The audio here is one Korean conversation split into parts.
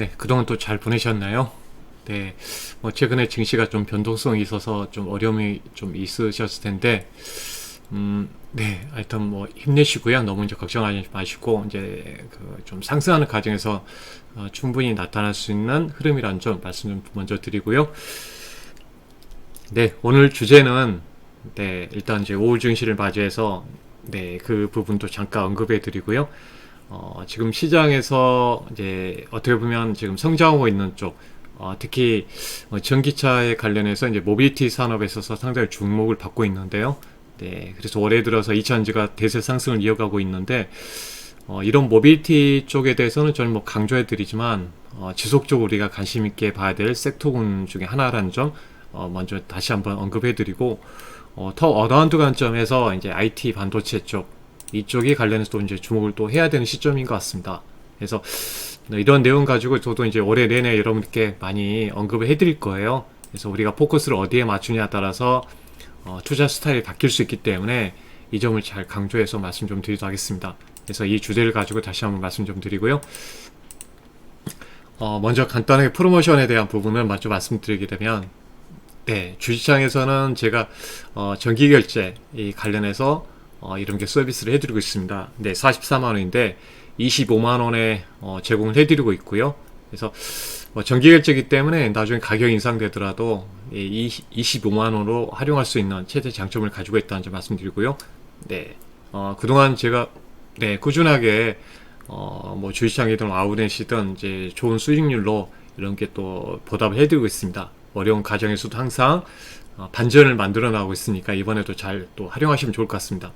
네, 그동안 또 잘 보내셨나요? 네, 뭐 최근에 증시가 좀 변동성이 있어서 좀 어려움이 좀 있으셨을 텐데, 네, 하여튼 뭐 힘내시고요. 너무 이제 걱정하지 마시고 이제 그 좀 상승하는 과정에서 충분히 나타날 수 있는 흐름이란 점 말씀 좀 먼저 드리고요. 네, 오늘 주제는 네, 일단 이제 5월 증시를 맞이해서 네, 그 부분도 잠깐 언급해 드리고요. 지금 시장에서 이제 어떻게 보면 지금 성장하고 있는 쪽, 특히 전기차에 관련해서 이제 모빌리티 산업에 있어서 상당히 주목을 받고 있는데요. 네, 그래서 올해 들어서 2차전지가 대세 상승을 이어가고 있는데, 이런 모빌리티 쪽에 대해서는 저는 뭐 강조해드리지만, 지속적으로 우리가 관심 있게 봐야 될 섹터군 중에 하나라는 점, 먼저 다시 한번 언급해드리고, 더 어라운드 관점에서 이제 IT 반도체 쪽, 이쪽이 관련해서 또 이제 주목을 또 해야 되는 시점인 것 같습니다. 그래서 이런 내용 가지고 저도 이제 올해 내내 여러분께 많이 언급을 해드릴 거예요. 그래서 우리가 포커스를 어디에 맞추냐에 따라서 투자 스타일이 바뀔 수 있기 때문에 이 점을 잘 강조해서 말씀 좀 드리도록 하겠습니다. 그래서 이 주제를 가지고 다시 한번 말씀 좀 드리고요. 먼저 간단하게 프로모션에 대한 부분을 먼저 말씀드리게 되면, 네, 주식시장에서는 제가 정기결제 이 관련해서 이런 게 서비스를 해드리고 있습니다. 네, 44만원인데 25만원에 제공을 해드리고 있고요. 그래서 정기결제이기 때문에 나중에 가격 인상되더라도 25만원으로 활용할 수 있는 최대 장점을 가지고 있다는 점 말씀드리고요. 네, 그동안 제가 네, 꾸준하게 뭐 주식시장이든 아웃렛이든 이제 좋은 수익률로 이런 게 또 보답을 해드리고 있습니다. 어려운 과정에서도 항상 반전을 만들어 나가고 있으니까 이번에도 잘 또 활용하시면 좋을 것 같습니다.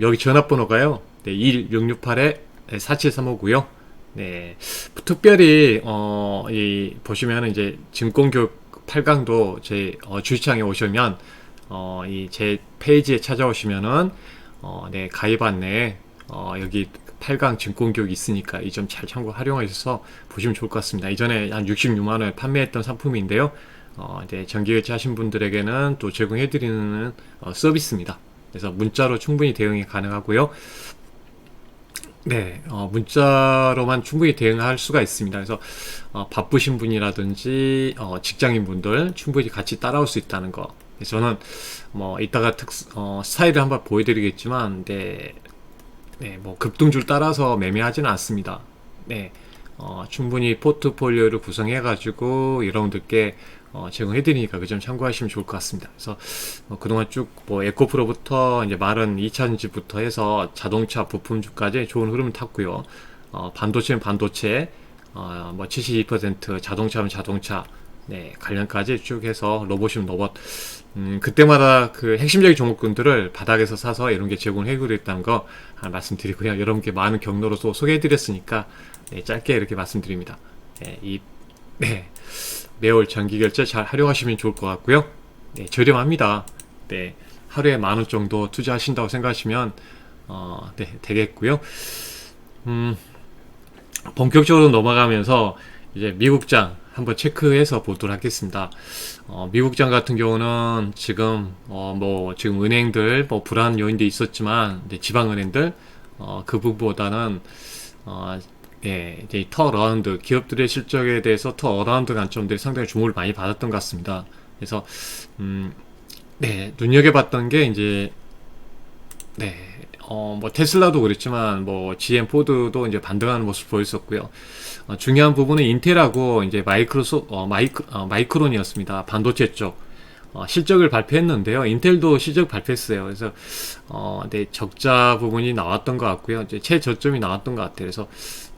여기 전화번호가요. 네, 11668-47359고요. 네, 특별히 보시면 이제 증권교육 8강도 제 주식창에 오시면 이 제 페이지에 찾아오시면은 네, 가입 안내 여기 8강 증권교육이 있으니까 이 점 잘 참고 활용하셔서 보시면 좋을 것 같습니다. 이전에 한 66만원에 판매했던 상품인데요. 이제 정기결제 하신 분들에게는 또 제공해드리는 서비스입니다. 그래서 문자로 충분히 대응이 가능하고요. 네, 문자로만 충분히 대응할 수가 있습니다. 그래서 바쁘신 분이라든지 직장인 분들 충분히 같이 따라올 수 있다는 거. 그래서 저는 뭐 이따가 스타일을 한번 보여드리겠지만, 네, 네, 뭐 급등줄 따라서 매매하지는 않습니다. 네, 충분히 포트폴리오를 구성해가지고 여러분들께 제공해드리니까 그 점 참고하시면 좋을 것 같습니다. 그래서 그동안 쭉 뭐 에코프로부터 이제 마른 2차전지부터 해서 자동차 부품주까지 좋은 흐름을 탔고요. 반도체는 반도체, 뭐 72% 자동차면 자동차, 네, 관련까지 쭉 해서 로봇이면 로봇. 그때마다 그 핵심적인 종목군들을 바닥에서 사서 이런 게 제공해드렸다는 거 하나 말씀드리고요. 여러분께 많은 경로로 또 소개해드렸으니까 네, 짧게 이렇게 말씀드립니다. 네, 네, 매월 정기결제 잘 활용하시면 좋을 것 같고요. 네, 저렴합니다. 네, 하루에 10,000원 정도 투자하신다고 생각하시면 네, 되겠고요. 본격적으로 넘어가면서 이제 미국장 한번 체크해서 보도록 하겠습니다. 미국장 같은 경우는 지금 뭐 지금 은행들 뭐 불안 요인도 있었지만 지방은행들 그 부분보다는 예, 이제 턴어라운드 기업들의 실적에 대해서 턴어라운드 관점들이 상당히 주목을 많이 받았던 것 같습니다. 그래서 네, 눈여겨봤던 게 이제 네, 뭐 테슬라도 그랬지만 뭐 GM 포드도 이제 반등하는 모습 보였었고요. 중요한 부분은 인텔하고 이제 마이크론이었습니다. 반도체 쪽 실적을 발표했는데요. 인텔도 실적 발표했어요. 그래서 네, 적자 부분이 나왔던 것 같고요. 이제 최저점이 나왔던 것 같아요. 그래서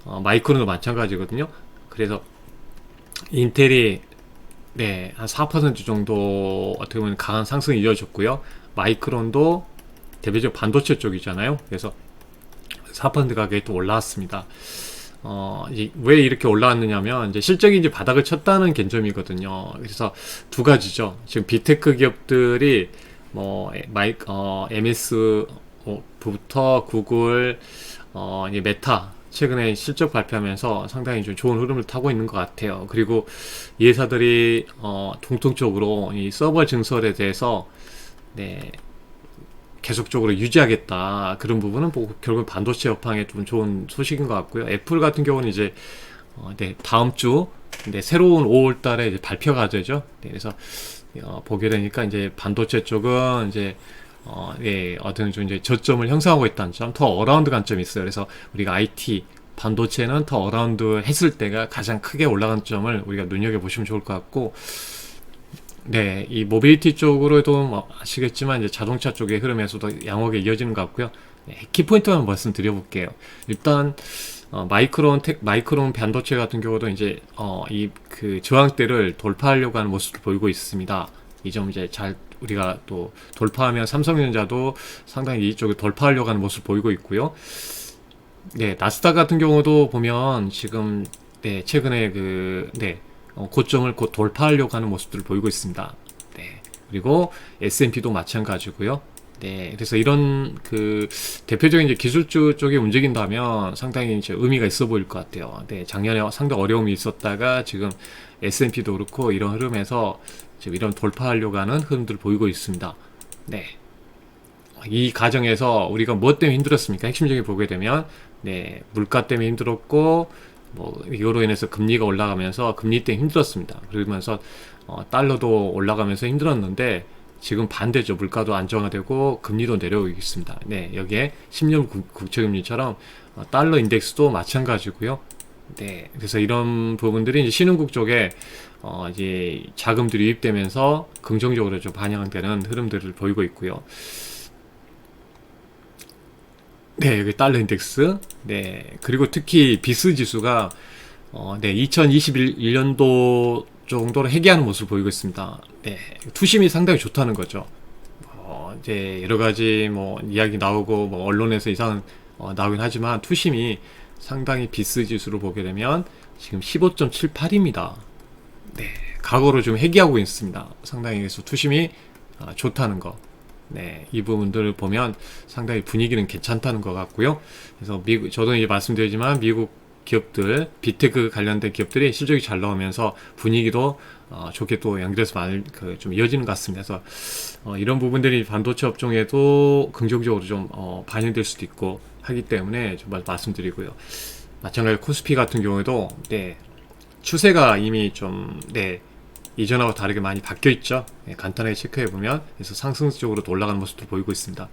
마이크론도 마찬가지거든요. 그래서 인텔이 네, 한 4% 정도 어떻게 보면 강한 상승이 이어졌고요. 마이크론도 대표적 반도체 쪽이잖아요. 그래서 4% 가격이 또 올라왔습니다. 이제 왜 이렇게 올라왔느냐면 이제 실적이 이제 바닥을 쳤다는 견점이거든요. 그래서 두 가지죠. 지금 빅테크 기업들이 뭐 MS부터 구글, 이제 메타 최근에 실적 발표하면서 상당히 좀 좋은 흐름을 타고 있는 것 같아요. 그리고 이 회사들이 공통적으로 이 서버 증설에 대해서 네, 계속적으로 유지하겠다. 그런 부분은 뭐 결국 반도체 업황에 좀 좋은 소식인 것 같고요. 애플 같은 경우는 이제 네, 다음 주 네, 새로운 5월 달에 이제 발표가 되죠. 네, 그래서 보게 되니까 이제 반도체 쪽은 이제 예, 어떤 좀 이제 저점을 형성하고 있다는 점, 더 어라운드 관점이 있어요. 그래서 우리가 IT 반도체는 더 어라운드 했을 때가 가장 크게 올라간 점을 우리가 눈여겨 보시면 좋을 것 같고, 네, 이 모빌리티 쪽으로도 뭐 아시겠지만 이제 자동차 쪽의 흐름에서도 양호하게 이어지는 것 같고요. 네, 키포인트만 말씀드려볼게요. 일단 마이크론 반도체 같은 경우도 이제 이 그 저항대를 돌파하려고 하는 모습을 보이고 있습니다. 이 점 이제 잘 우리가 또 돌파하면 삼성전자도 상당히 이쪽을 돌파하려고 하는 모습을 보이고 있고요. 네, 나스닥 같은 경우도 보면 지금 네, 최근에 고점을 곧 돌파하려고 하는 모습들을 보이고 있습니다. 네, 그리고 S&P도 마찬가지고요. 네, 그래서 이런 그 대표적인 이제 기술주 쪽에 움직인다면 상당히 이제 의미가 있어 보일 것 같아요. 네, 작년에 상당히 어려움이 있었다가 지금 S&P도 그렇고 이런 흐름에서 지금 이런 돌파하려고 하는 흐름들을 보이고 있습니다. 네, 이 과정에서 우리가 무엇 때문에 힘들었습니까? 핵심적인 보게 되면 네, 물가 때문에 힘들었고 뭐 이거로 인해서 금리가 올라가면서 금리 때문에 힘들었습니다. 그러면서 달러도 올라가면서 힘들었는데 지금 반대죠. 물가도 안정화되고 금리도 내려오고 있습니다. 네, 여기에 10년 국채금리처럼 달러 인덱스도 마찬가지고요. 네, 그래서 이런 부분들이 이제 신흥국 쪽에 이제 자금들이 유입되면서 긍정적으로 좀 반영되는 흐름들을 보이고 있고요. 네, 여기 달러 인덱스. 네, 그리고 특히 비스 지수가 네, 2021년도 정도로 회귀하는 모습을 보이고 있습니다. 네, 투심이 상당히 좋다는 거죠. 이제 여러 가지 뭐 이야기 나오고 뭐 언론에서 이상 나오긴 하지만 투심이 상당히 비스 지수로 보게 되면 지금 15.78입니다. 네, 과거로 좀 회귀하고 있습니다. 상당히 그래서 투심이 좋다는 거. 네, 이 부분들을 보면 상당히 분위기는 괜찮다는 것 같고요. 그래서 저도 이제 말씀드리지만 미국 기업들, 빅테크 관련된 기업들이 실적이 잘 나오면서 분위기도 좋게 또 연결해서 좀 이어지는 것 같습니다. 그래서 이런 부분들이 반도체 업종에도 긍정적으로 좀 반영될 수도 있고 하기 때문에 좀 말씀드리고요. 마찬가지로 코스피 같은 경우에도 네, 추세가 이미 좀 네, 이전하고 다르게 많이 바뀌어 있죠. 네, 간단하게 체크해 보면 그래서 상승적으로 올라가는 모습도 보이고 있습니다.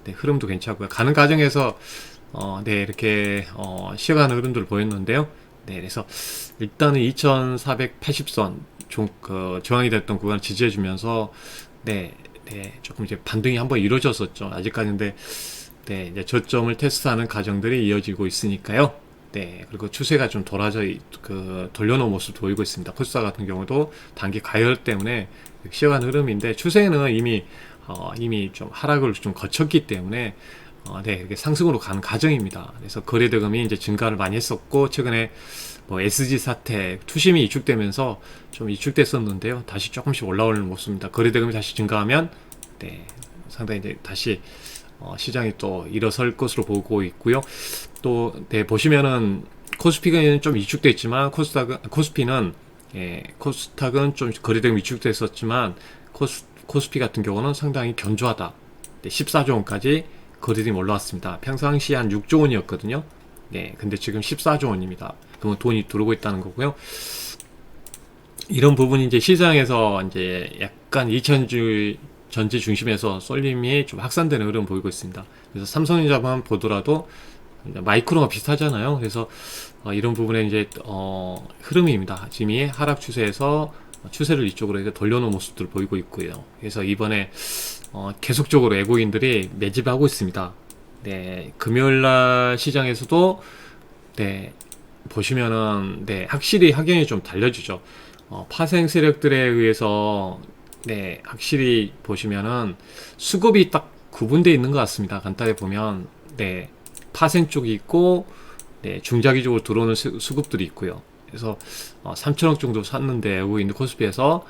네, 흐름도 괜찮고요. 가는 과정에서 네, 이렇게 쉬어가는 흐름들을 보였는데요. 네, 그래서 일단은 2480선 저항이 됐던 구간을 지지해 주면서 네, 네, 조금 이제 반등이 한번 이루어졌었죠. 아직까지인데 네, 이제 저점을 테스트하는 과정들이 이어지고 있으니까요. 네, 그리고 추세가 좀 돌려놓은 모습을 보이고 있습니다. 코스닥 같은 경우도 단기 가열 때문에 쉬어가는 흐름인데 추세는 이미 좀 하락을 좀 거쳤기 때문에 네, 이렇게 상승으로 가는 과정입니다. 그래서 거래대금이 이제 증가를 많이 했었고 최근에 뭐 SG 사태 투심이 위축되면서 좀 위축됐었는데요. 다시 조금씩 올라오는 모습입니다. 거래대금이 다시 증가하면 네, 상당히 이제 다시 시장이 또 일어설 것으로 보고 있고요. 또 네, 보시면은 코스피는 좀 위축돼 있지만 코스피는 코스닥은 좀 거래대금 위축됐었지만 코스피 같은 경우는 상당히 견조하다. 네, 14조 원까지 거래대금이 올라왔습니다. 평상시 한 6조 원이었거든요. 네, 근데 지금 14조 원입니다. 그러면 돈이 들어오고 있다는 거고요. 이런 부분이 이제 시장에서 이제 약간 2000주 전지 중심에서 쏠림이 좀 확산되는 흐름 보이고 있습니다. 그래서 삼성전자만 보더라도 마이크로가 비슷하잖아요. 그래서 이런 부분에 이제 흐름입니다. 지금 이 하락 추세에서 추세를 이쪽으로 이제 돌려놓은 모습들을 보이고 있고요. 그래서 이번에 계속적으로 외국인들이 매집하고 있습니다. 네, 금요일날 시장에서도 네, 보시면은 네, 확실히 확연히 좀 달려지죠. 파생 세력들에 의해서 네, 확실히 보시면은 수급이 딱 구분되어 있는 것 같습니다. 간단히 보면 네, 파생 쪽이 있고 네, 중장기적으로 들어오는 수급들이 있고요. 그래서 3천억 정도 샀는데 외국인 코스피에서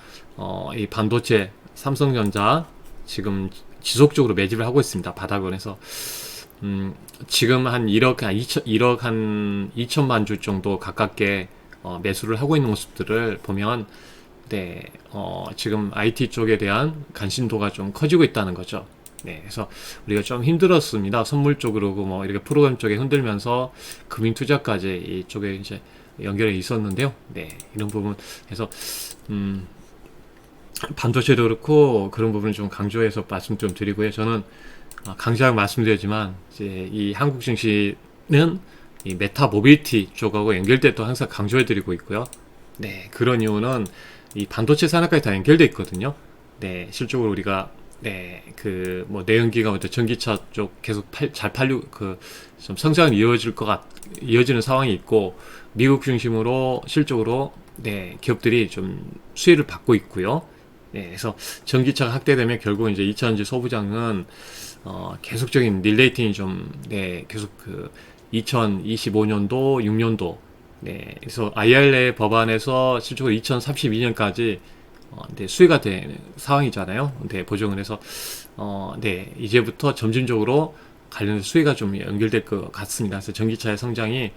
이 반도체 삼성전자 지금 지속적으로 매집을 하고 있습니다. 바닥은. 해서 지금 한 1억 한 2천만 주 정도 가깝게 매수를 하고 있는 모습들을 보면 네, 지금 IT 쪽에 대한 관심도가 좀 커지고 있다는 거죠. 네, 그래서 우리가 좀 힘들었습니다. 선물 쪽으로 뭐 이렇게 프로그램 쪽에 흔들면서 금융 투자까지 이쪽에 이제 연결해 있었는데요. 네, 이런 부분 해서 반도체도 그렇고 그런 부분을 좀 강조해서 말씀 좀 드리고요. 저는 강조하고 말씀드렸지만 이제 이 한국 증시는 이 메타 모빌리티 쪽하고 연결돼 또 항상 강조해 드리고 있고요. 네, 그런 이유는 이 반도체 산업까지 다 연결돼 있거든요. 네, 실적으로 우리가 네, 그 뭐 내연기관, 전기차 쪽 계속 잘 팔리고 좀 성장은 이어지는 상황이 있고 미국 중심으로 실적으로 네, 기업들이 좀 수혜를 받고 있고요. 네, 그래서 전기차가 확대되면 결국 이제 이차전지 소부장은 계속적인 릴레이팅이 좀 네, 계속 2025년도, 6년도 네, 그래서 IRA 법안에서 실적으로 2032년까지 네, 수혜가 된 상황이잖아요. 네, 보정을 해서 네, 이제부터 점진적으로 관련해서 수혜가 좀 연결될 것 같습니다. 그래서 전기차의 성장이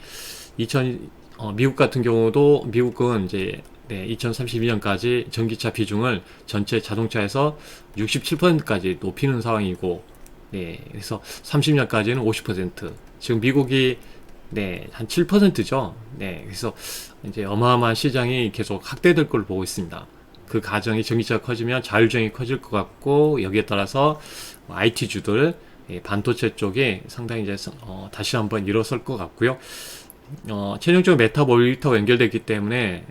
미국 같은 경우도 미국은 이제 네, 2032년까지 전기차 비중을 전체 자동차에서 67%까지 높이는 상황이고, 네, 그래서 30년까지는 50%. 지금 미국이 네, 한 7%죠. 네, 그래서 이제 어마어마한 시장이 계속 확대될 걸 보고 있습니다. 그 가정이 전기차가 커지면 자율주행이 커질 것 같고 여기에 따라서 IT주들 반도체 쪽에 상당히 이제 다시 한번 일어설 것 같고요. 최종적으로 메타모빌리티와 연결되기 때문에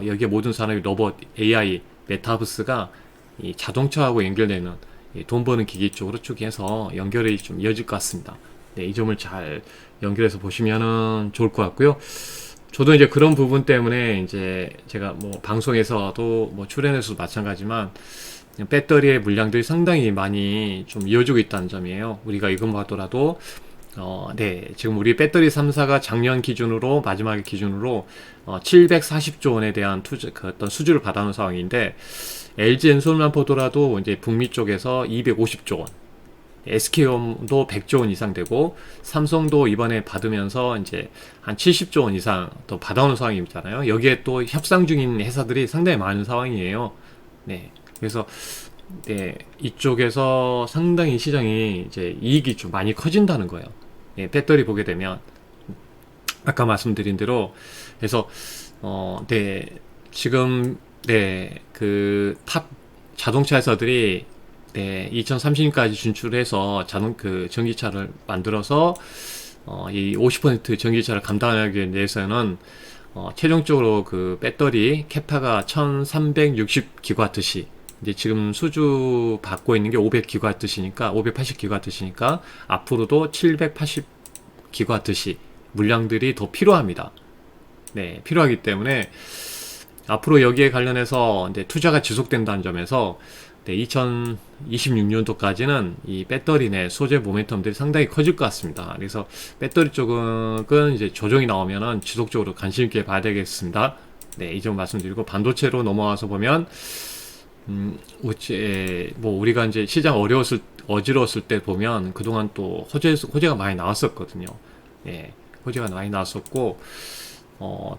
여기에 모든 산업이 로봇, AI, 메타버스가 이 자동차하고 연결되는 돈 버는 기기 쪽으로 쭉 해서 연결이 좀 이어질 것 같습니다. 네, 이 점을 잘 연결해서 보시면은 좋을 것 같고요. 저도 이제 그런 부분 때문에 이제 제가 뭐 방송에서도 뭐 출연해서도 마찬가지지만 배터리의 물량들이 상당히 많이 좀 이어지고 있다는 점이에요. 우리가 이것만 하더라도 네, 지금 우리 배터리 3사가 작년 기준으로 마지막 기준으로 740조 원에 대한 어떤 수주를 받아놓은 상황인데 LG엔솔만 보더라도 이제 북미 쪽에서 250조 원, SK홈도 100조 원 이상 되고 삼성도 이번에 받으면서 이제 한 70조 원 이상 또 받아오는 상황이잖아요. 여기에 또 협상 중인 회사들이 상당히 많은 상황이에요. 네, 그래서 네, 이쪽에서 상당히 시장이 이제 이익이 좀 많이 커진다는 거예요. 예, 배터리 보게 되면 아까 말씀드린 대로 그래서 네, 지금 네, 그 탑 자동차 회사들이 네, 2030년까지 진출해서 전기차를 만들어서 이 50% 전기차를 감당하기 위해서는 최종적으로 그 배터리 캐파가 1360기가와트시 이제 지금 수주 받고 있는 게 500기가와트시니까 580기가와트시니까 앞으로도 780기가와트시 물량들이 더 필요합니다. 네, 필요하기 때문에 앞으로 여기에 관련해서 이제 투자가 지속된다는 점에서 네, 2026년도까지는 이 배터리 내 소재 모멘텀들이 상당히 커질 것 같습니다. 그래서 배터리 쪽은 이제 조정이 나오면은 지속적으로 관심 있게 봐야 되겠습니다. 네, 이 점 말씀드리고 반도체로 넘어와서 보면 뭐 우리가 이제 시장 어지러웠을 때 보면 그동안 또 호재가 많이 나왔었거든요. 네, 호재가 많이 나왔었고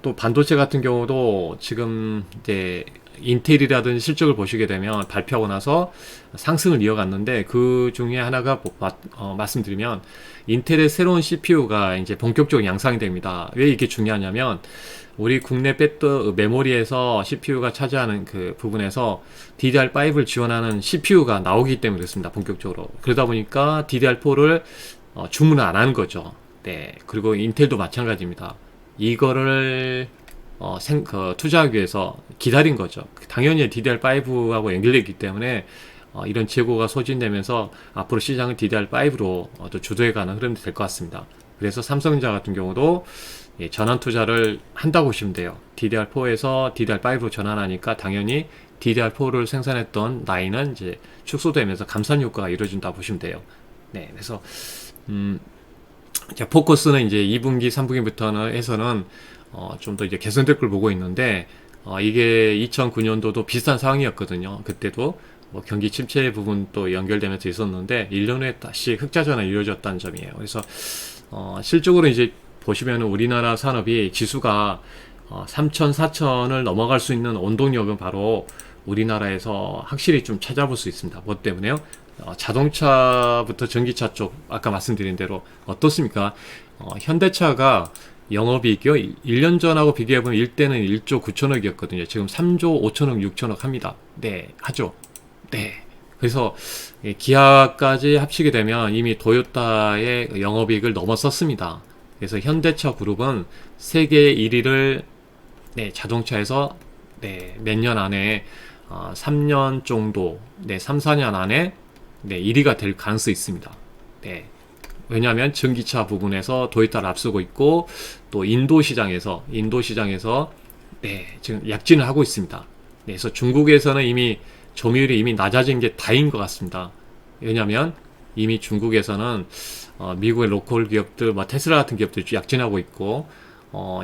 또 반도체 같은 경우도 지금 이제 인텔이라든지 실적을 보시게 되면 발표하고 나서 상승을 이어갔는데 그 중에 하나가 말씀드리면 인텔의 새로운 CPU가 이제 본격적으로 양상이 됩니다. 왜 이게 중요하냐면 우리 국내 메모리에서 CPU가 차지하는 그 부분에서 DDR5를 지원하는 CPU가 나오기 때문에 그렇습니다. 본격적으로. 그러다 보니까 DDR4를 주문을 안 하는 거죠. 네. 그리고 인텔도 마찬가지입니다. 이거를 투자하기 위해서 기다린 거죠. 당연히 DDR5하고 연결되기 때문에 이런 재고가 소진되면서 앞으로 시장은 DDR5로 또 주도해가는 흐름이 될 것 같습니다. 그래서 삼성전자 같은 경우도 전환 투자를 한다고 보시면 돼요. DDR4에서 DDR5로 전환하니까 당연히 DDR4를 생산했던 라인은 이제 축소되면서 감산 효과가 이루어진다고 보시면 돼요. 네, 그래서 자, 포커스는 이제 2분기, 3분기부터는 해서는 좀 더 이제 개선될 걸 보고 있는데 이게 2009년도도 비슷한 상황이었거든요. 그때도 뭐 경기 침체 부분도 연결되면서 있었는데 1년 후에 다시 흑자 전환이 이루어졌다는 점이에요. 그래서 실적으로 이제 보시면 우리나라 산업이 지수가 3천, 4천을 넘어갈 수 있는 원동력은 바로 우리나라에서 확실히 좀 찾아볼 수 있습니다. 뭐 때문에요? 자동차부터 전기차 쪽 아까 말씀드린 대로 어떻습니까? 현대차가 영업이익이요. 1년 전하고 비교해보면 1대는 1조 9천억이었거든요. 지금 3조 5천억, 6천억 합니다. 네, 하죠. 네. 그래서 기아까지 합치게 되면 이미 도요타의 영업이익을 넘어섰습니다. 그래서 현대차 그룹은 세계 1위를 네, 자동차에서 네, 몇 년 안에 3년 정도, 네, 3, 4년 안에 네, 1위가 될 가능성이 있습니다. 네. 왜냐하면 전기차 부분에서 도요타를 앞서고 있고 또 인도 시장에서 네, 지금 약진을 하고 있습니다. 네, 그래서 중국에서는 이미 점유율이 이미 낮아진 게 다인 것 같습니다. 왜냐하면 이미 중국에서는 미국의 로컬 기업들, 뭐 테슬라 같은 기업들이 약진하고 있고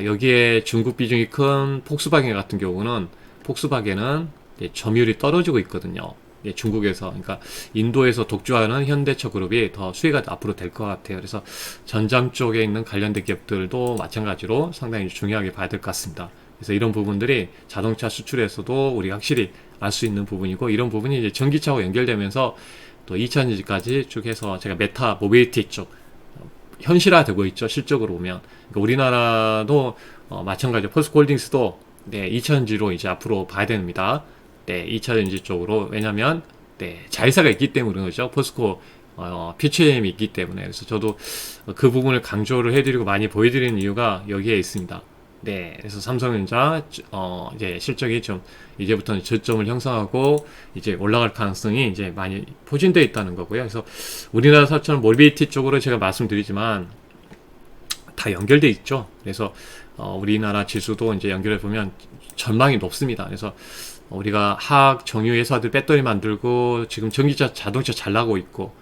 여기에 중국 비중이 큰 폭스바겐 같은 경우는 폭스바겐은 점유율이 떨어지고 있거든요. 중국에서, 그러니까 인도에서 독주하는 현대차 그룹이 더 수혜가 앞으로 될 것 같아요. 그래서 전장 쪽에 있는 관련된 기업들도 마찬가지로 상당히 중요하게 봐야 될 것 같습니다. 그래서 이런 부분들이 자동차 수출에서도 우리가 확실히 알 수 있는 부분이고, 이런 부분이 이제 전기차하고 연결되면서 또 2000년까지 쭉 해서 제가 메타 모빌리티 쪽 현실화되고 있죠. 실적으로 보면. 그러니까 우리나라도 마찬가지로 포스코홀딩스도 네, 2차전지로 이제 앞으로 봐야 됩니다. 네, 2차전지 쪽으로. 왜냐면 네, 자회사가 있기 때문에 그렇죠. 포스코 퓨처엠이 있기 때문에. 그래서 저도 그 부분을 강조를 해드리고 많이 보여드리는 이유가 여기에 있습니다. 네, 그래서 삼성전자 이제 실적이 좀 이제부터는 저점을 형성하고 이제 올라갈 가능성이 이제 많이 포진되어 있다는 거고요. 그래서 우리나라 사처럼 모빌리티 쪽으로 제가 말씀드리지만 다 연결돼 있죠. 그래서 우리나라 지수도 이제 연결해 보면 전망이 높습니다. 그래서 우리가 화학 정유 회사들 배터리 만들고 지금 전기차 자동차 잘 나고 있고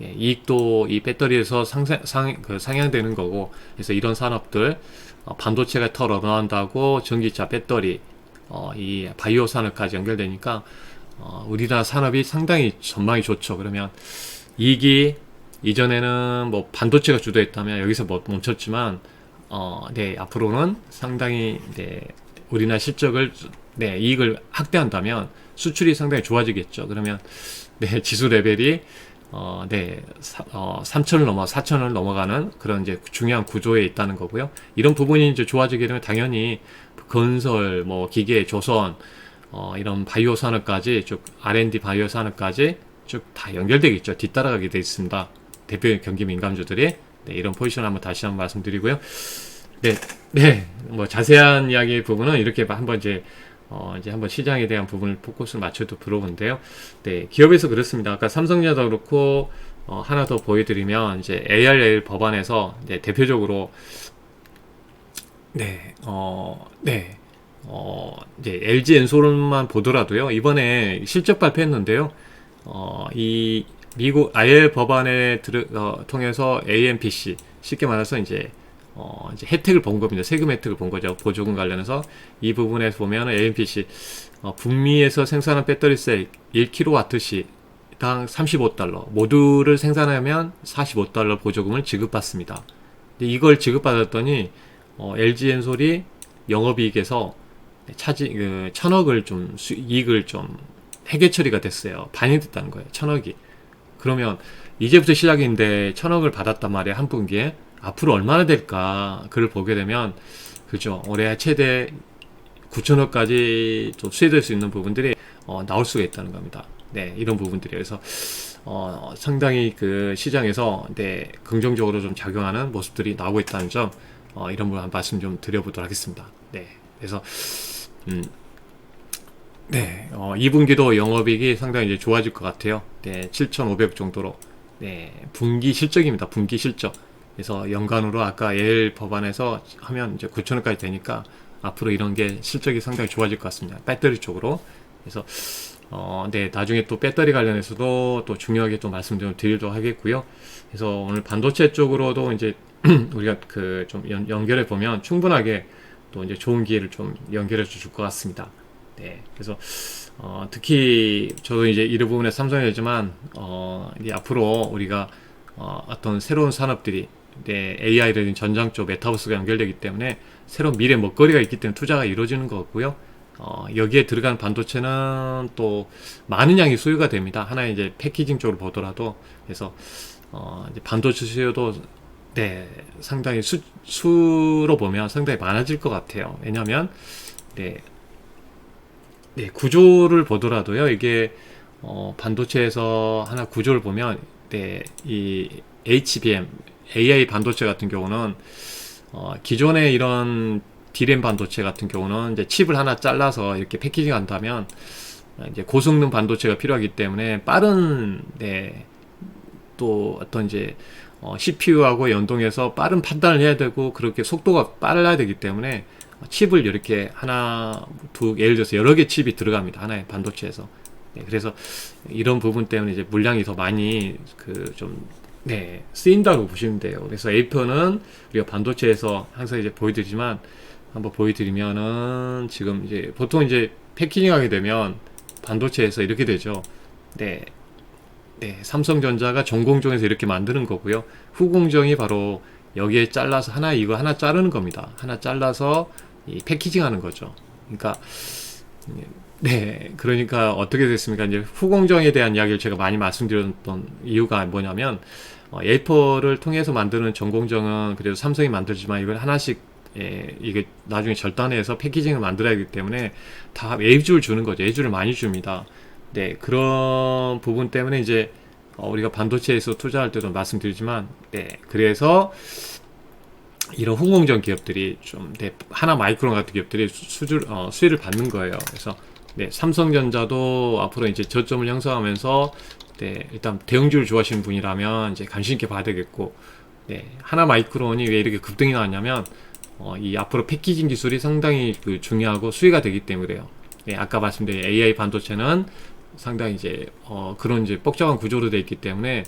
예, 이익도 이 배터리에서 상향되는 거고, 그래서 이런 산업들 반도체가 더 늘어난다고 전기차 배터리 이 바이오 산업까지 연결되니까 우리나라 산업이 상당히 전망이 좋죠. 그러면 이익이 이전에는 뭐 반도체가 주도했다면 여기서 뭐 멈췄지만 네, 앞으로는 상당히 네, 우리나라 실적을 네, 이익을 확대한다면 수출이 상당히 좋아지겠죠. 그러면 네, 지수 레벨이 네, 3천을 넘어 4천을 넘어가는 그런 이제 중요한 구조에 있다는 거고요. 이런 부분이 이제 좋아지게 되면 당연히 건설, 뭐 기계, 조선, 이런 바이오 산업까지 쭉 R&D 바이오 산업까지 쭉 다 연결되겠죠. 뒤따라가게 돼 있습니다. 대표 경기 민감주들이 네, 이런 포지션 한번 다시 한번 말씀드리고요. 네, 네, 뭐 자세한 이야기 부분은 이렇게 한번 이제 한번 시장에 대한 부분을 포커스를 맞춰도 들어본데요. 네, 기업에서 그렇습니다. 아까 삼성전자도 그렇고, 하나 더 보여드리면, 이제 ARL 법안에서, 이제 대표적으로, 네, 이제 LG 엔솔만 보더라도요, 이번에 실적 발표했는데요, 이 미국 IR 법안에 통해서 AMPC, 쉽게 말해서 이제 혜택을 본 겁니다. 세금 혜택을 본 거죠. 보조금 관련해서 이 부분에서 보면 AMPC 북미에서 생산한 배터리셀 1kWh당 35달러 모듈을 생산하면 45달러 보조금을 지급받습니다. 근데 이걸 지급받았더니 LG엔솔이 영업이익에서 차지 1,000억을 좀 이익을 좀 회계 처리가 됐어요. 반영이 됐다는 거예요. 1,000억이. 그러면 이제부터 시작인데 1,000억을 받았단 말이에요. 한 분기에. 앞으로 얼마나 될까 그를 보게 되면 그죠, 올해 최대 9천억까지 또 수혜될 수 있는 부분들이 나올 수가 있다는 겁니다. 네, 이런 부분들이 그래서 상당히 그 시장에서 네, 긍정적으로 좀 작용하는 모습들이 나오고 있다는 점 이런 부분 한 말씀 좀 드려보도록 하겠습니다. 네, 그래서 네, 2분기도 영업이익이 상당히 이제 좋아질 것 같아요. 네, 7,500 정도로. 네, 분기 실적입니다. 분기 실적. 그래서 연간으로 아까 AL 법안에서 하면 이제 9천원까지 되니까 앞으로 이런 게 실적이 상당히 좋아질 것 같습니다. 배터리 쪽으로. 그래서 네, 나중에 또 배터리 관련해서도 또 중요하게 또 말씀 좀 드리도록 하겠고요. 그래서 오늘 반도체 쪽으로도 이제 우리가 그 좀 연결해 보면 충분하게 또 이제 좋은 기회를 좀 연결해 줄 것 같습니다. 네, 그래서 특히 저도 이제 이 부분에 삼성이지만 이제 앞으로 우리가 어떤 새로운 산업들이 네, AI라든지 전장 쪽 메타버스가 연결되기 때문에 새로운 미래 먹거리가 있기 때문에 투자가 이루어지는 거고요. 여기에 들어간 반도체는 또 많은 양이 소요가 됩니다. 하나의 이제 패키징 쪽으로 보더라도. 그래서 이제 반도체 수요도 네, 상당히 수로 보면 상당히 많아질 것 같아요. 왜냐하면 네, 네, 구조를 보더라도요. 이게 반도체에서 하나 구조를 보면 네, 이 HBM, AI 반도체 같은 경우는 기존의 이런 D램 반도체 같은 경우는 이제 칩을 하나 잘라서 이렇게 패키징 한다면 이제 고성능 반도체가 필요하기 때문에 빠른 네, 또 어떤 이제 CPU하고 연동해서 빠른 판단을 해야 되고 그렇게 속도가 빨라야 되기 때문에 칩을 이렇게 하나, 두, 예를 들어서 여러 개 칩이 들어갑니다. 하나의 반도체에서. 네, 그래서 이런 부분 때문에 이제 물량이 더 많이 네, 쓰인다고 보시면 돼요. 그래서 에이퍼는 우리가 반도체에서 항상 이제 보여드리지만 한번 보여드리면은 지금 이제 보통 이제 패키징 하게 되면 반도체에서 이렇게 되죠. 네. 네, 삼성전자가 전공정에서 이렇게 만드는 거고요. 후공정이 바로 여기에 잘라서 이거 하나 자르는 겁니다. 하나 잘라서 이 패키징 하는 거죠. 그러니까 네, 그러니까 어떻게 됐습니까? 이제 후공정에 대한 이야기를 제가 많이 말씀드렸던 이유가 뭐냐면 에이퍼를 통해서 만드는 전공정은 그래도 삼성이 만들지만 이걸 하나씩 이게 나중에 절단해서 패키징을 만들어야 하기 때문에 다 외주를 주는 거죠. 외주를 많이 줍니다. 네, 그런 부분 때문에 이제 우리가 반도체에서 투자할 때도 말씀드리지만, 네, 그래서 이런 후공정 기업들이 좀, 네, 하나 마이크론 같은 기업들이 수혜를 받는 거예요. 그래서 네, 삼성전자도 앞으로 이제 저점을 형성하면서 네, 일단 대형주를 좋아하시는 분이라면 이제 관심 있게 봐야 되겠고, 네, 하나 마이크론이 왜 이렇게 급등이 나왔냐면 이 앞으로 패키징 기술이 상당히 중요하고 수혜가 되기 때문에 그래요. 네, 아까 말씀드린 AI 반도체는 상당히 이제 그런 이제 복잡한 구조로 되어 있기 때문에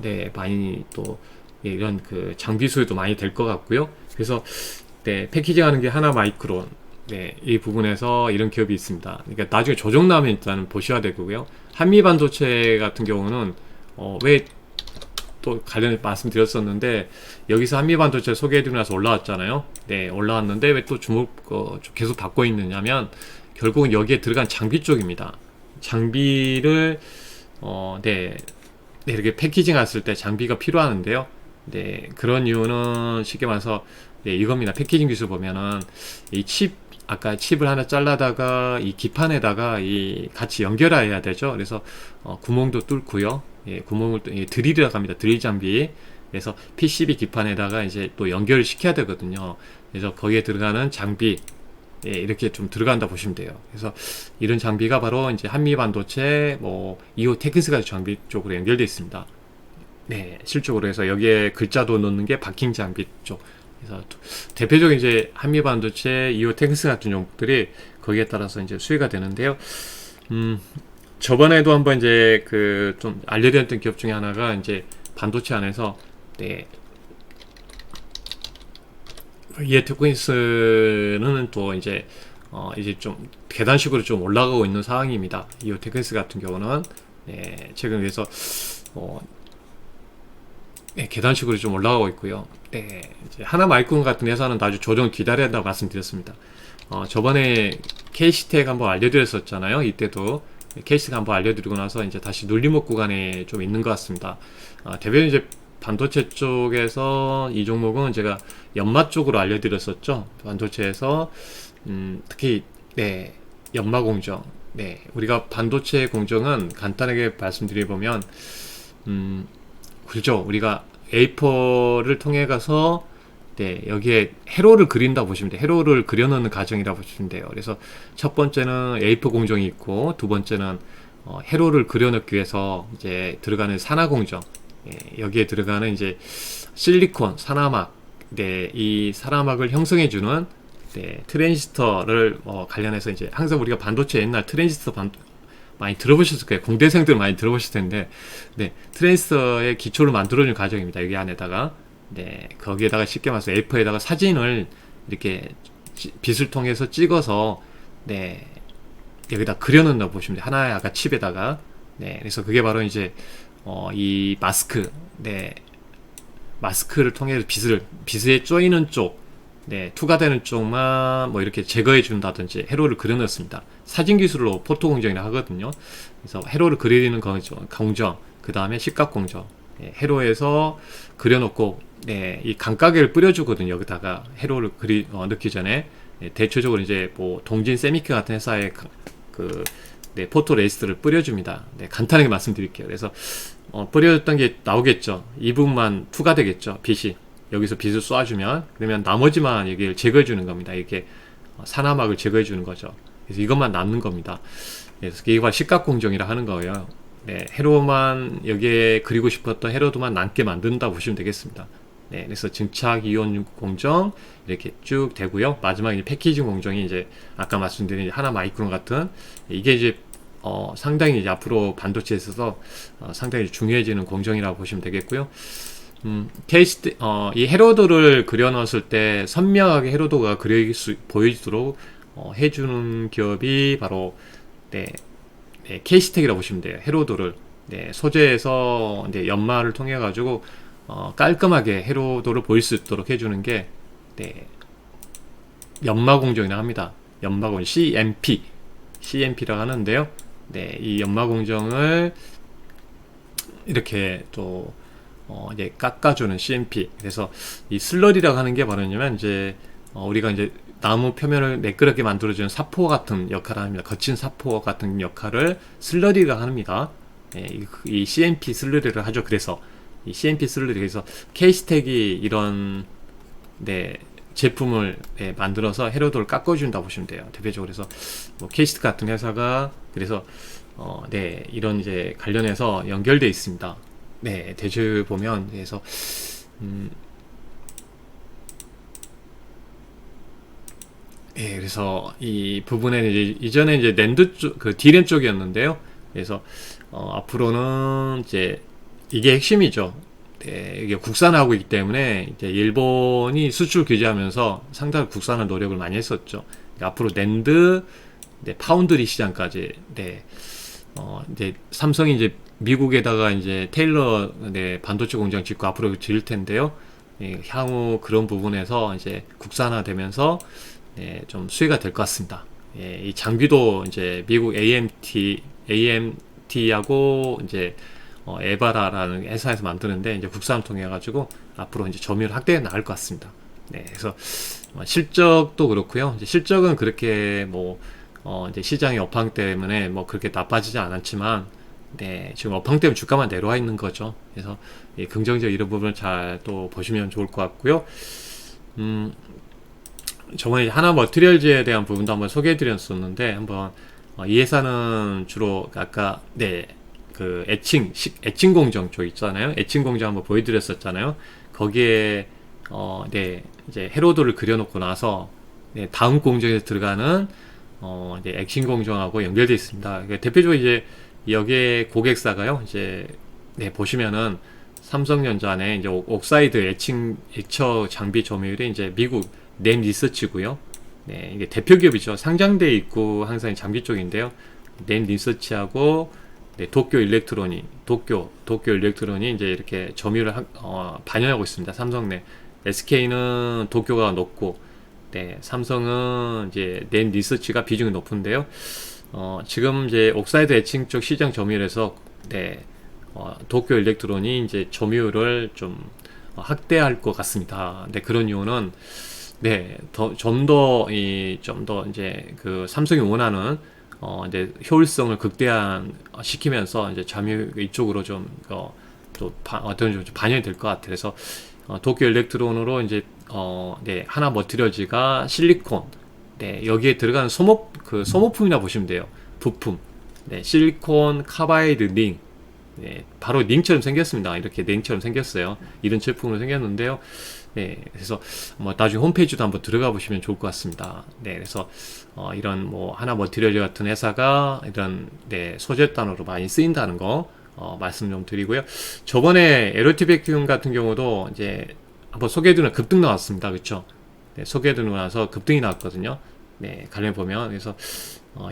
네, 많이 또 이런 장비 수요도 많이 될 것 같고요. 그래서 네, 패키징하는 게 하나 마이크론, 네, 이 부분에서 이런 기업이 있습니다. 그러니까 나중에 조정 나면 일단 보셔야 되고요. 한미 반도체 같은 경우는 왜 또 관련해 말씀드렸었는데 여기서 한미 반도체 소개해드리고 나서 올라왔잖아요. 네, 올라왔는데 왜 또 계속 받고 있느냐면 결국은 여기에 들어간 장비 쪽입니다. 장비를 네, 네, 이렇게 패키징 했을 때 장비가 필요하는데요. 네, 그런 이유는 쉽게 말해서 네, 이겁니다. 패키징 기술 보면은 아까 칩을 하나 잘라다가 이 기판에다가 같이 연결해야 되죠. 그래서 구멍도 뚫고요. 예, 구멍을 드릴이라고 합니다. 드릴 장비. 그래서 PCB 기판에다가 이제 또 연결을 시켜야 되거든요. 그래서 거기에 들어가는 장비, 예, 이렇게 좀 들어간다 보시면 돼요. 그래서 이런 장비가 바로 이제 한미 반도체, 이오 텍스가 장비 쪽으로 연결되어 있습니다. 네, 실적으로 해서 여기에 글자도 넣는 게 바킹 장비 쪽. 그래서 대표적인 이제 한미 반도체, 이오 텍스 같은 종목들이 거기에 따라서 이제 수혜가 되는데요. 저번에도 한번 이제 좀 알려드렸던 기업 중에 하나가 이제 반도체 안에서 네, 이에테크니스는 또 이제 좀 계단식으로 좀 올라가고 있는 상황입니다. 이오테크니스 같은 경우는 네, 최근 그래서 네, 계단식으로 좀 올라가고 있고요. 네, 이제 하나 마이크론 같은 회사는 아주 조정 기다려야 한다고 말씀드렸습니다. 저번에 KC텍 한번 알려드렸었잖아요. 이때도 케이스가 한번 알려드리고 나서 이제 다시 눌림목 구간에 좀 있는 것 같습니다. 대부분 이제 반도체 쪽에서 이 종목은 제가 연마 쪽으로 알려드렸었죠. 반도체에서 특히 네, 연마 공정. 네, 우리가 반도체 공정은 간단하게 말씀드려보면 그렇죠. 우리가 A4를 통해 가서 네, 여기에 회로를 그린다 보시면 돼요. 회로를 그려놓는 과정이라고 보시면 돼요. 그래서 첫 번째는 A4 공정이 있고 두 번째는 회로를 그려놓기 위해서 이제 들어가는 산화 공정, 예, 여기에 들어가는 이제 실리콘 산화막, 네, 이 산화막을 형성해주는 네, 트랜지스터를 관련해서 이제 항상 우리가 반도체 옛날 트랜지스터 많이 들어보셨을 거예요. 공대생들 많이 들어보실 텐데, 네, 트랜지스터의 기초를 만들어주는 과정입니다. 여기 안에다가. 네, 거기에다가 쉽게 말해서 A4에다가 사진을 이렇게 빗을 통해서 찍어서 네, 여기다 그려놓는다고 보시면 돼요. 하나의 아까 칩에다가. 네, 그래서 그게 바로 이제 이 마스크, 네, 마스크를 통해서 빗에 쪼이는 쪽, 네, 투과되는 쪽만 뭐 이렇게 제거해 준다든지 회로를 그려넣습니다. 사진 기술로 포토 공정이라 하거든요. 그래서 회로를 그리는 공정, 그 다음에 식각 공정, 네, 회로에서 그려놓고 네, 이 감가계를 뿌려주거든요. 여기다가 회로를 넣기 전에 네, 대체적으로 이제 뭐 동진 세미케 같은 회사의 네, 포토 레이스를 뿌려줍니다. 네, 간단하게 말씀드릴게요. 그래서 뿌려줬던 게 나오겠죠. 이 부분만 투과되겠죠. 빛이. 여기서 빛을 쏴주면 그러면 나머지만 여기를 제거해 주는 겁니다. 이렇게 산화막을 제거해 주는 거죠. 그래서 이것만 남는 겁니다. 그래서 이게 바로 식각공정이라 하는 거예요. 네, 회로만 여기에 그리고 싶었던 회로도만 남게 만든다 보시면 되겠습니다. 네, 그래서 증착 이온 공정 이렇게 쭉 되고요. 마지막에 패키징 공정이 이제 아까 말씀드린 하나 마이크론 같은 이게 이제 상당히 이제 앞으로 반도체에 있어서 상당히 중요해지는 공정이라고 보시면 되겠고요. 이 헤로도를 그려넣었을 때 선명하게 헤로도가 보이도록 해주는 기업이 바로 네, 케이스텍이라고 보시면 돼요. 헤로도를 네, 소재에서 이제 연마를 통해 가지고 깔끔하게 헤로도를 보일 수 있도록 해주는 게 네, 연마 공정이라 합니다. 연마 공정 CMP라고 하는데요. 네, 이 연마 공정을 이렇게 또 이제 깎아주는 CMP. 그래서 이 슬러리라고 하는 게 뭐냐면 이제 우리가 이제 나무 표면을 매끄럽게 만들어주는 사포 같은 역할을 합니다. 거친 사포 같은 역할을 슬러리가 합니다. 예, 이 CMP 슬러리를 하죠. 그래서 이 CMP 슬러리 그래서 케이스텍이 이런 네, 제품을 네, 만들어서 헤로도를 깎아준다 보시면 돼요. 대표적으로 그래서 뭐 케이스텍 같은 회사가 그래서 네, 이런 이제 관련해서 연결돼 있습니다. 네, 대주 보면 그래서 예, 그래서 이 부분에는 이전에 이제 낸드 쪽, 그 D램 쪽이었는데요. 그래서 앞으로는 이제 이게 핵심이죠. 네, 이게 국산화하고 있기 때문에 이제 일본이 수출 규제하면서 상당히 국산화 노력을 많이 했었죠. 앞으로 낸드, 네, 파운드리 시장까지, 네, 이제 삼성이 이제 미국에다가 이제 테일러 네, 반도체 공장 짓고 앞으로 지을 텐데요. 예, 향후 그런 부분에서 이제 국산화되면서 예, 좀 수혜가 될 것 같습니다. 예, 이 장비도 이제 미국 AMT하고 이제 에바라라는 회사에서 만드는데 이제 국산을 통해 가지고 앞으로 이제 점유율 확대해 나갈 것 같습니다. 네, 그래서 실적도 그렇고요. 이제 실적은 그렇게 뭐 이제 시장의 업황 때문에 뭐 그렇게 나빠지지 않았지만, 네, 지금 업황 때문에 주가만 내려와 있는 거죠. 그래서 예, 긍정적 이런 부분을 잘 또 보시면 좋을 것 같고요. 저번에 하나 머티리얼즈에 대한 부분도 한번 소개해 드렸었는데 한번 이 회사는 주로 아까 네, 그 애칭 공정 쪽 있잖아요. 애칭 공정 한번 보여드렸었잖아요. 거기에 네, 이제 헤로도를 그려놓고 나서 네, 다음 공정에 들어가는 이제 애칭 공정하고 연결되어 있습니다. 그러니까 대표적으로 이제 여기에 고객사가요. 이제 네, 보시면은 삼성전자 안에 이제 옥사이드 액처 장비 점유율이 이제 미국 램 리서치고요. 네, 이게 대표 기업이죠. 상장돼 있고 항상 장비 쪽인데요. 램 리서치하고 네, 도쿄 일렉트로닉 이제 이렇게 점유율을 반영하고 있습니다. 삼성 내 SK는 도쿄가 높고, 네, 삼성은 이제 램 리서치가 비중이 높은데요. 지금 이제 옥사이드 애칭 쪽 시장 점유율에서 네, 도쿄 일렉트론이 이제 점유율을 좀 확대할 것 같습니다. 네, 그런 이유는 네, 좀 더 이제 그 삼성이 원하는 이제 효율성을 극대화 시키면서 이제 점유 이쪽으로 좀 어떤 좀 반영이 될 것 같아요. 그래서 도쿄 일렉트론으로 이제 네, 하나 머티리얼즈가 실리콘, 네, 여기에 들어가는 소모품이나 보시면 돼요. 부품, 네, 실리콘 카바이드 링, 네, 바로 링처럼 생겼습니다. 이렇게 링처럼 생겼어요. 이런 제품으로 생겼는데요. 네, 그래서 뭐 나중에 홈페이지도 한번 들어가 보시면 좋을 것 같습니다. 네, 그래서 이런 뭐 하나 머티리얼 같은 회사가 이런 네, 소재 단어로 많이 쓰인다는 거 말씀 좀 드리고요. 저번에 LOT 백큐um 같은 경우도 이제 한번 소개해드리는 급등 나왔습니다. 그렇죠? 네, 소개해드리고 나서 급등이 나왔거든요. 네, 관련 보면 그래서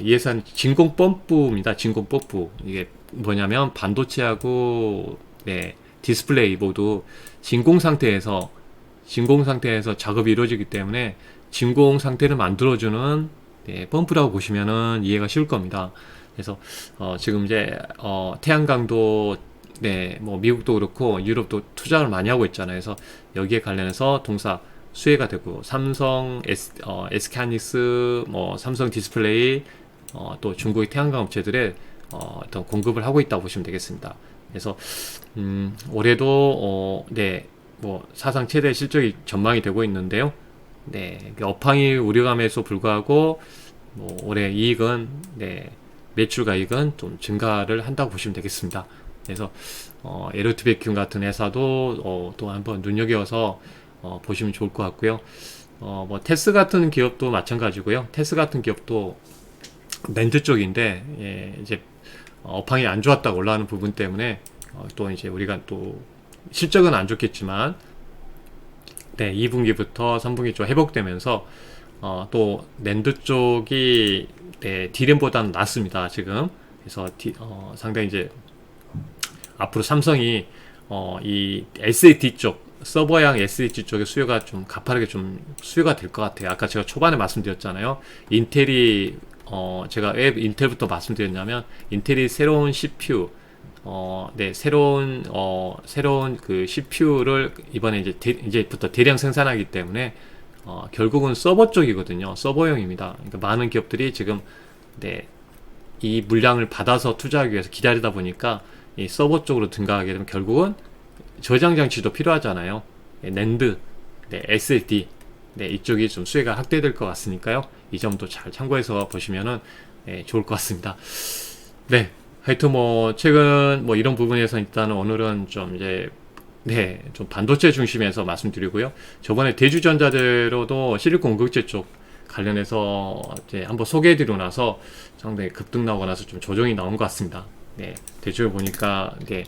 이 회사는 진공 펌프입니다. 진공 펌프. 이게 뭐냐면 반도체하고 네, 디스플레이 모두 진공 상태에서 진공 상태에서 작업이 이루어지기 때문에 진공 상태를 만들어주는 네, 펌프라고 보시면은 이해가 쉬울 겁니다. 그래서 지금 이제 태양광도 네, 뭐 미국도 그렇고 유럽도 투자를 많이 하고 있잖아요. 그래서 여기에 관련해서 동사 수혜가 되고 삼성, SK하이닉스, 뭐 삼성 디스플레이, 또 중국의 태양광 업체들의 어떤 공급을 하고 있다고 보시면 되겠습니다. 그래서 올해도 네, 뭐 사상 최대 실적이 전망이 되고 있는데요. 네, 업황이 우려감에서 불구하고 뭐 올해 이익은 네, 매출가익은 좀 증가를 한다고 보시면 되겠습니다. 그래서 에르트베큐 같은 회사도 또 한번 눈여겨서 보시면 좋을 것 같고요. 뭐 테스 같은 기업도 마찬가지고요. 테스 같은 기업도 랜드 쪽인데 예, 이제 업황이 안 좋았다가 올라가는 부분 때문에 또 이제 우리가 또 실적은 안 좋겠지만 네, 2분기부터 3분기 좀 회복되면서 또 랜드 쪽이 네, D램보다는 낫습니다 지금. 그래서 상당히 이제 앞으로 삼성이 이 SAT 쪽 서버형 SAT 쪽의 수요가 좀 가파르게 좀 수요가 될 것 같아요. 아까 제가 초반에 말씀드렸잖아요. 인텔이 제가 왜 인텔부터 말씀드렸냐면 인텔이 새로운 CPU 네, 새로운 그 CPU를 이번에 이제부터 대량 생산하기 때문에 결국은 서버 쪽이거든요. 서버용입니다. 그러니까 많은 기업들이 지금 네, 이 물량을 받아서 투자하기 위해서 기다리다 보니까 이 서버 쪽으로 등가하게 되면 결국은 저장 장치도 필요하잖아요. 네, 낸드, 네, SSD, 네, 이쪽이 좀 수혜가 확대될 것 같으니까요. 이 점도 잘 참고해서 보시면은 네, 좋을 것 같습니다. 네, 하여튼 뭐 최근 뭐 이런 부분에서 일단은 오늘은 좀 이제 네, 좀 반도체 중심에서 말씀드리고요. 저번에 대주전자재로도 실리콘 공급재 쪽 관련해서 이제 한번 소개해드리고 나서 상당히 급등 나오고 나서 좀 조정이 나온 것 같습니다. 네, 대주를 보니까 네,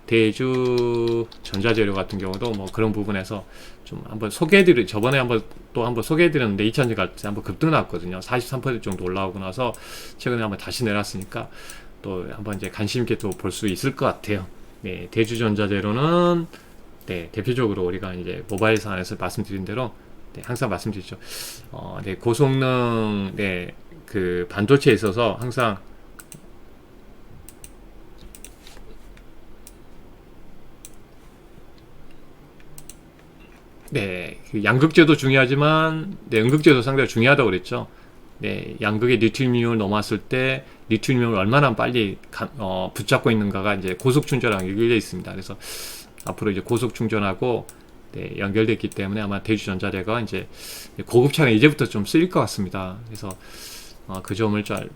대주 전자재료 같은 경우도 뭐 그런 부분에서 좀 한번 저번에 한번 소개해드렸는데 2000년 갈 때 한번 급등 나왔거든요. 43% 정도 올라오고 나서 최근에 한번 다시 내렸으니까 또 한번 이제 관심 있게 또 볼 수 있을 것 같아요. 네, 대주전자재료는 네, 대표적으로 우리가 이제 모바일 사안에서 말씀드린 대로 네, 항상 말씀드리죠. 네, 고성능 네, 그 반도체에 있어서 항상 네, 그 양극재도 중요하지만 네, 음극재도 상당히 중요하다고 그랬죠. 네, 양극의 리튬이온을 넘어왔을 때 리튬이온을 얼마나 빨리 붙잡고 있는가가 이제 고속 충전랑 연결되어 있습니다. 그래서 앞으로 이제 고속 충전하고 네, 연결됐기 때문에 아마 대주전자재가 이제 고급차가 이제부터 좀 쓰일 것 같습니다. 그래서 그 점을 잘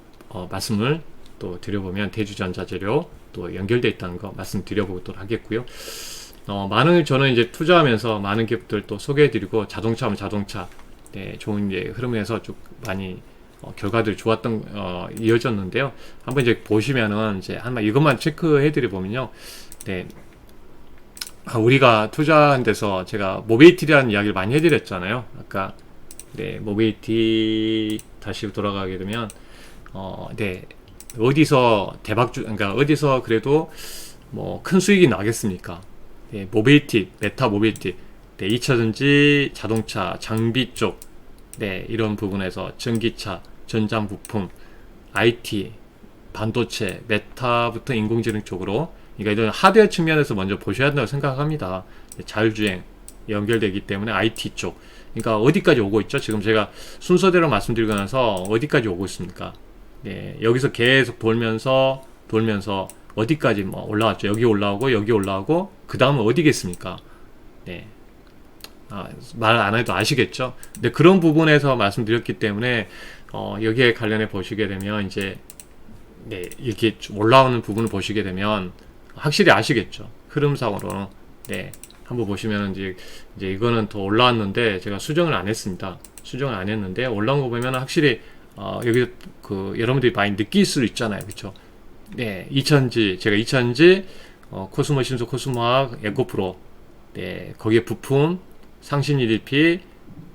말씀을 또 드려보면 대주전자재료 또 연결되어 있다는 거 말씀드려보도록 하겠고요. 저는 이제 투자하면서 많은 기업들 또 소개해드리고 자동차면 자동차 네, 좋은 이제 흐름에서 쭉 많이 결과들이 좋았던 이어졌는데요. 한번 이제 보시면은 이제 한번 이것만 체크해드려 보면요. 네, 우리가 투자한 데서 제가 모빌리티라는 이야기를 많이 해드렸잖아요. 아까 네, 모빌리티 다시 돌아가게 되면 네, 어디서 그러니까 어디서 그래도 뭐 큰 수익이 나겠습니까? 네, 모빌리티, 메타 모빌리티, 네, 2차전지, 자동차, 장비 쪽, 네, 이런 부분에서 전기차, 전장 부품, IT, 반도체, 메타부터 인공지능 쪽으로, 그러니까 이런 하드웨어 측면에서 먼저 보셔야 한다고 생각합니다. 자율주행 연결되기 때문에 IT 쪽, 그러니까 어디까지 오고 있죠? 지금 제가 순서대로 말씀드리고 나서 어디까지 오고 있습니까? 네, 여기서 계속 돌면서 어디까지 뭐 올라왔죠? 여기 올라오고 그 다음은 어디겠습니까? 네. 말 안 해도 아시겠죠? 근데 그런 부분에서 말씀드렸기 때문에 여기에 관련해 보시게 되면 이제 네, 이렇게 올라오는 부분을 보시게 되면 확실히 아시겠죠? 흐름상으로 네, 한번 보시면 이제 이거는 더 올라왔는데 제가 수정을 안 했습니다. 수정을 안 했는데 올라온 거 보면 확실히 여기 그 여러분들이 많이 느낄 수 있잖아요, 그렇죠? 네, 제가 2000지 코스모 신소 코스모학 에코프로 네, 거기에 부품 상신 EDP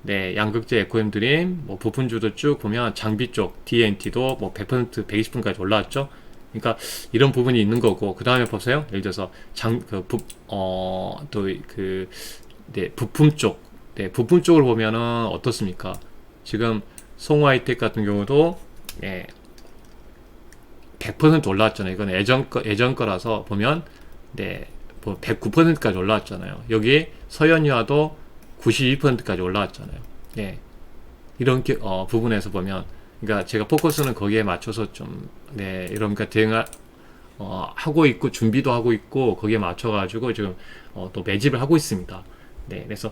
네, 양극재 에코엠 드림 뭐 부품주도 쭉 보면 장비 쪽 DNT도 뭐 100% 120분까지 올라왔죠. 그러니까 이런 부분이 있는 거고 그 다음에 보세요. 예를 들어서 네, 부품 쪽 네, 부품 쪽으로 보면은 어떻습니까? 지금 송화이텍 같은 경우도 네, 100% 올라왔잖아요. 이건 예전 거라서 보면 네, 뭐 109%까지 올라왔잖아요. 여기 서현유화도 92%까지 올라왔잖아요. 네, 이런 부분에서 보면, 그러니까 제가 포커스는 거기에 맞춰서 좀 네, 이러니까 대응을 하고 있고 준비도 하고 있고 거기에 맞춰가지고 지금 또 매집을 하고 있습니다. 네, 그래서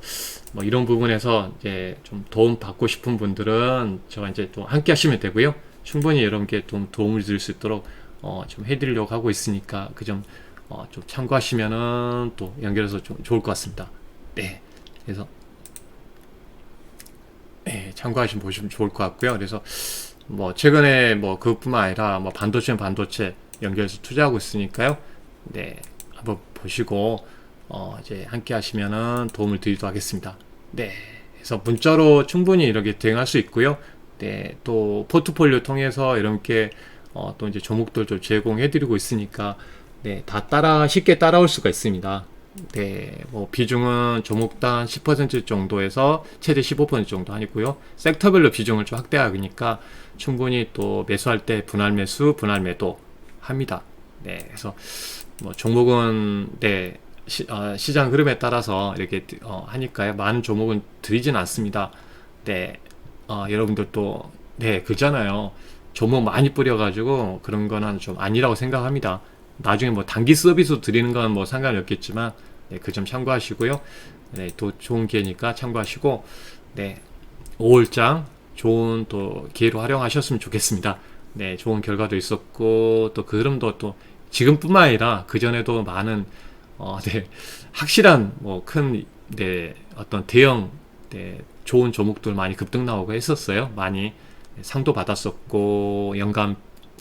뭐 이런 부분에서 이제 좀 도움 받고 싶은 분들은 저와 이제 또 함께 하시면 되고요. 충분히 여러분께 좀 도움을 드릴 수 있도록 좀 해드리려고 하고 있으니까 그 점 좀 참고하시면은 또 연결해서 좀 좋을 것 같습니다. 네, 그래서 네, 참고하시면 보시면 좋을 것 같고요. 그래서 뭐 최근에 뭐 그것뿐만 아니라 뭐 반도체는 반도체 연결해서 투자하고 있으니까요. 네, 한번 보시고 이제 함께 하시면은 도움을 드리도록 하겠습니다. 네, 그래서 문자로 충분히 이렇게 대응할 수 있고요. 네, 또 포트폴리오 통해서 이렇게 또 이제 종목들 좀 제공해드리고 있으니까 네, 다 쉽게 따라올 수가 있습니다. 네, 뭐 비중은 종목당 10% 정도에서 최대 15% 정도 아니고요. 섹터별로 비중을 좀 확대하니까 충분히 또 매수할 때 분할 매수, 분할 매도 합니다. 네, 그래서 뭐 종목은 네, 시장 흐름에 따라서 이렇게 하니까요. 많은 종목은 드리진 않습니다. 네, 여러분들 또 네, 그잖아요. 종목 많이 뿌려가지고 그런 거는 좀 아니라고 생각합니다. 나중에 뭐 단기 서비스 드리는 건 뭐 상관이 없겠지만 네, 그 점 참고하시고요. 네, 또 좋은 기회니까 참고하시고 네, 5월장 좋은 또 기회로 활용하셨으면 좋겠습니다. 네, 좋은 결과도 있었고 또 그 흐름도 또 지금뿐만 아니라 그 전에도 많은 네, 확실한 뭐 큰 네, 어떤 대형 네, 좋은 종목들 많이 급등 나오고 했었어요. 많이 상도 받았었고 연간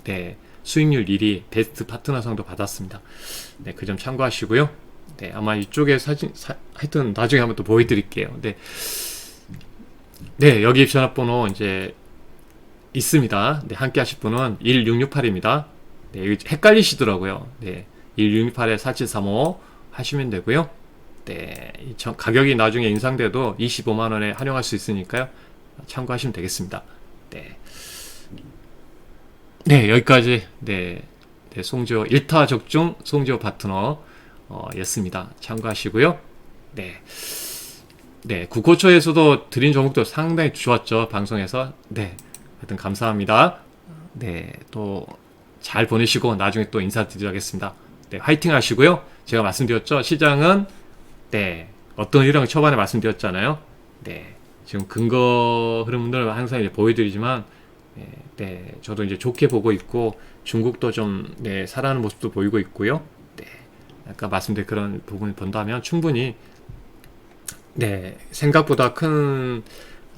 네, 수익률 1위 베스트 파트너상도 받았습니다. 네, 그 점 참고하시고요. 네, 아마 이쪽에 하여튼 나중에 한번 또 보여드릴게요. 네, 네, 여기 전화번호 이제 있습니다. 네, 함께 하실 분은 1668입니다. 네, 여기 헷갈리시더라고요. 네, 1668-4735 하시면 되고요. 네, 가격이 나중에 인상돼도 25만원에 활용할 수 있으니까요. 참고하시면 되겠습니다. 네. 네, 여기까지, 네, 네, 송지호 1타 적중 송지호 파트너, 였습니다. 참고하시고요. 네. 네, 국고초에서도 드린 종목도 상당히 좋았죠. 방송에서. 네. 하여튼 감사합니다. 네, 또 잘 보내시고 나중에 또 인사드리도록 하겠습니다. 네, 화이팅 하시고요. 제가 말씀드렸죠. 시장은 네, 어떤 흐름을 초반에 말씀드렸잖아요. 네, 지금 근거 흐름들 항상 이제 보여드리지만 네, 네, 저도 이제 좋게 보고 있고 중국도 좀 네, 살아나는 모습도 보이고 있고요. 네, 아까 말씀드린 그런 부분을 본다면 충분히 네, 생각보다 큰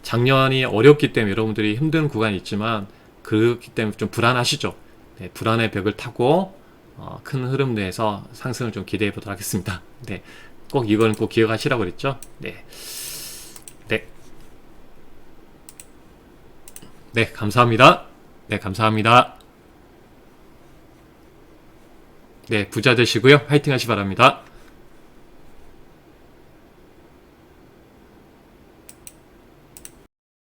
작년이 어렵기 때문에 여러분들이 힘든 구간이 있지만 그렇기 때문에 좀 불안하시죠. 네, 불안의 벽을 타고 큰 흐름 내에서 상승을 좀 기대해 보도록 하겠습니다. 네, 꼭 이건 꼭 기억하시라고 그랬죠. 네, 네, 네, 감사합니다. 네, 감사합니다. 네, 부자 되시고요. 화이팅 하시 바랍니다.